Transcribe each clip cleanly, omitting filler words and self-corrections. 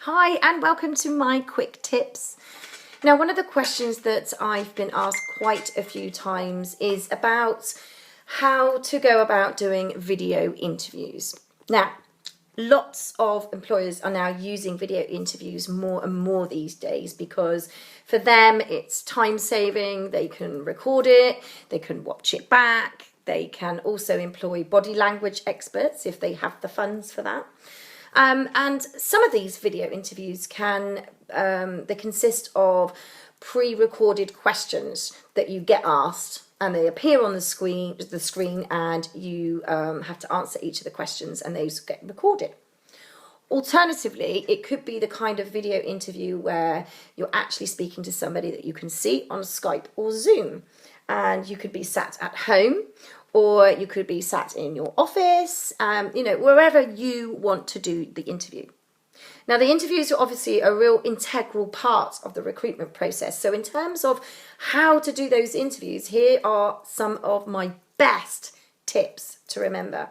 Hi and welcome to my quick tips. Now, one of the questions that I've been asked quite a few times is about how to go about doing video interviews. Now, lots of employers are now using video interviews more and more these days because for them it's time saving. They can record it, they can watch it back, they can also employ body language experts if they have the funds for that. And some of these video interviews they consist of pre-recorded questions that you get asked, and they appear on the screen, and you have to answer each of the questions, and those get recorded. Alternatively, it could be the kind of video interview where you're actually speaking to somebody that you can see on Skype or Zoom, and you could be sat at home, or you could be sat in your office, wherever you want to do the interview. Now, the interviews are obviously a real integral part of the recruitment process. So in terms of how to do those interviews, here are some of my best tips to remember.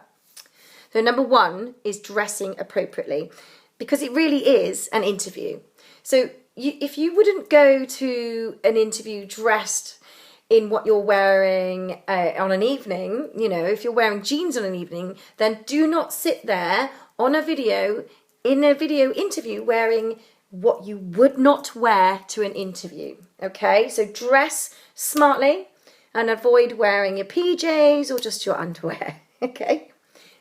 So number one is dressing appropriately, because it really is an interview. So if you wouldn't go to an interview dressed in what you're wearing on an evening, if you're wearing jeans on an evening, then do not sit there in a video interview wearing what you would not wear to an interview, okay? So dress smartly and avoid wearing your PJs or just your underwear, okay?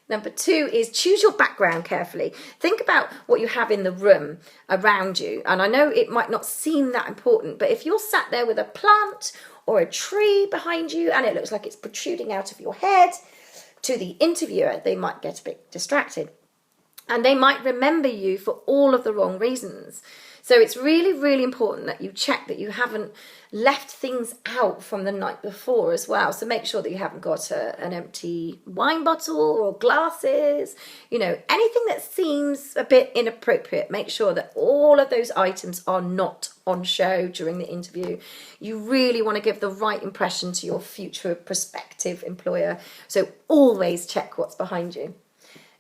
Number two is choose your background carefully. Think about what you have in the room around you. And I know it might not seem that important, but if you're sat there with a plant or a tree behind you and it looks like it's protruding out of your head, to the interviewer, they might get a bit distracted. And they might remember you for all of the wrong reasons. So it's really, really important that you check that you haven't left things out from the night before as well. So make sure that you haven't got an empty wine bottle or glasses, anything that seems a bit inappropriate. Make sure that all of those items are not on show during the interview. You really want to give the right impression to your future prospective employer. So always check what's behind you.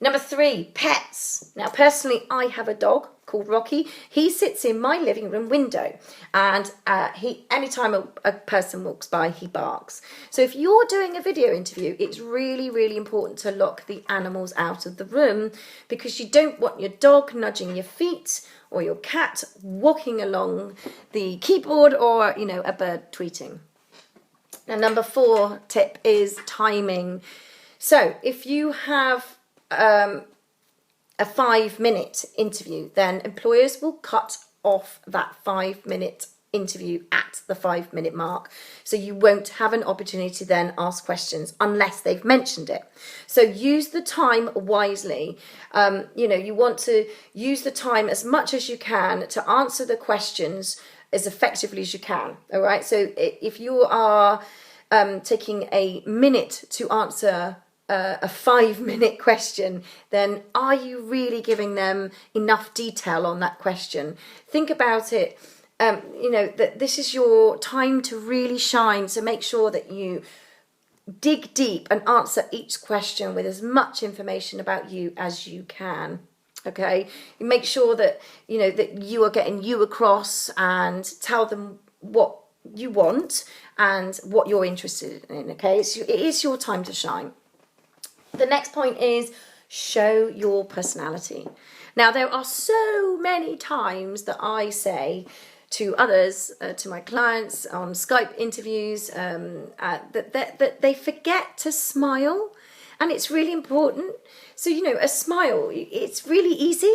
Number three, pets. Now, personally, I have a dog called Rocky. He sits in my living room window, and anytime a person walks by, he barks. So if you're doing a video interview, it's really, really important to lock the animals out of the room, because you don't want your dog nudging your feet or your cat walking along the keyboard or, a bird tweeting. Now, number four tip is timing. So if you have a 5-minute interview, then employers will cut off that 5-minute interview at the 5-minute mark. So you won't have an opportunity to then ask questions unless they've mentioned it. So use the time wisely. You want to use the time as much as you can to answer the questions as effectively as you can. All right. So if you are taking a minute to answer a 5-minute question, then are you really giving them enough detail on that question? Think about it, that this is your time to really shine. So make sure that you dig deep and answer each question with as much information about you as you can. Okay, you make sure that that you are getting you across, and tell them what you want and what you're interested in. Okay, it is your time to shine. The next point is show your personality. Now, there are so many times that I say to others, to my clients on Skype interviews, that they forget to smile, and it's really important. So, a smile, it's really easy,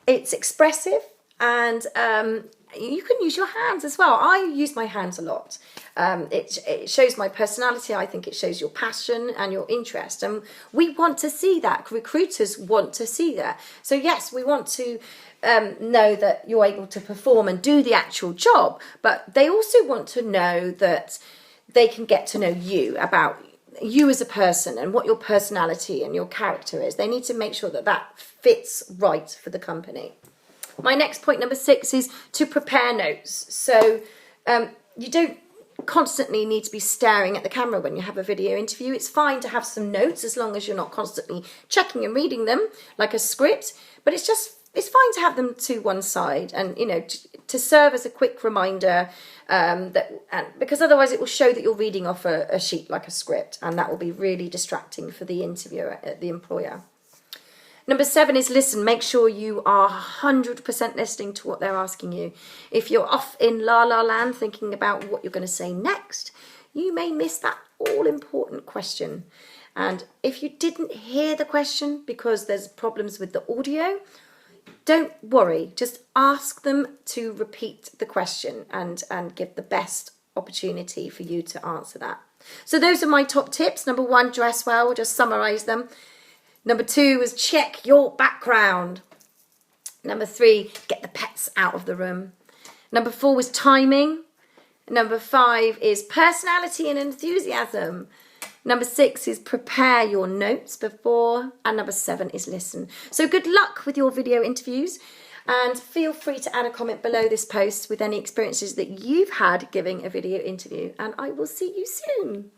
it's expressive, and you can use your hands as well. I use my hands a lot. It shows my personality. I think it shows your passion and your interest. And we want to see that. Recruiters want to see that. So yes, we want to know that you're able to perform and do the actual job. But they also want to know that they can get to know you, about you as a person and what your personality and your character is. They need to make sure that that fits right for the company. My next point, number 6, is to prepare notes. So you don't constantly need to be staring at the camera when you have a video interview. It's fine to have some notes as long as you're not constantly checking and reading them like a script, but it's just it's fine to have them to one side, and to serve as a quick reminder, because otherwise it will show that you're reading off a sheet like a script, and that will be really distracting for the interviewer, the employer. Number 7 is listen. Make sure you are 100% listening to what they're asking you. If you're off in la la land thinking about what you're going to say next, you may miss that all important question. And if you didn't hear the question because there's problems with the audio, don't worry. Just ask them to repeat the question and give the best opportunity for you to answer that. So those are my top tips. Number 1, dress well. We'll just summarize them. Number 2 is check your background. Number 3, get the pets out of the room. Number 4 is timing. Number 5 is personality and enthusiasm. Number 6 is prepare your notes before. And number 7 is listen. So good luck with your video interviews. And feel free to add a comment below this post with any experiences that you've had giving a video interview. And I will see you soon.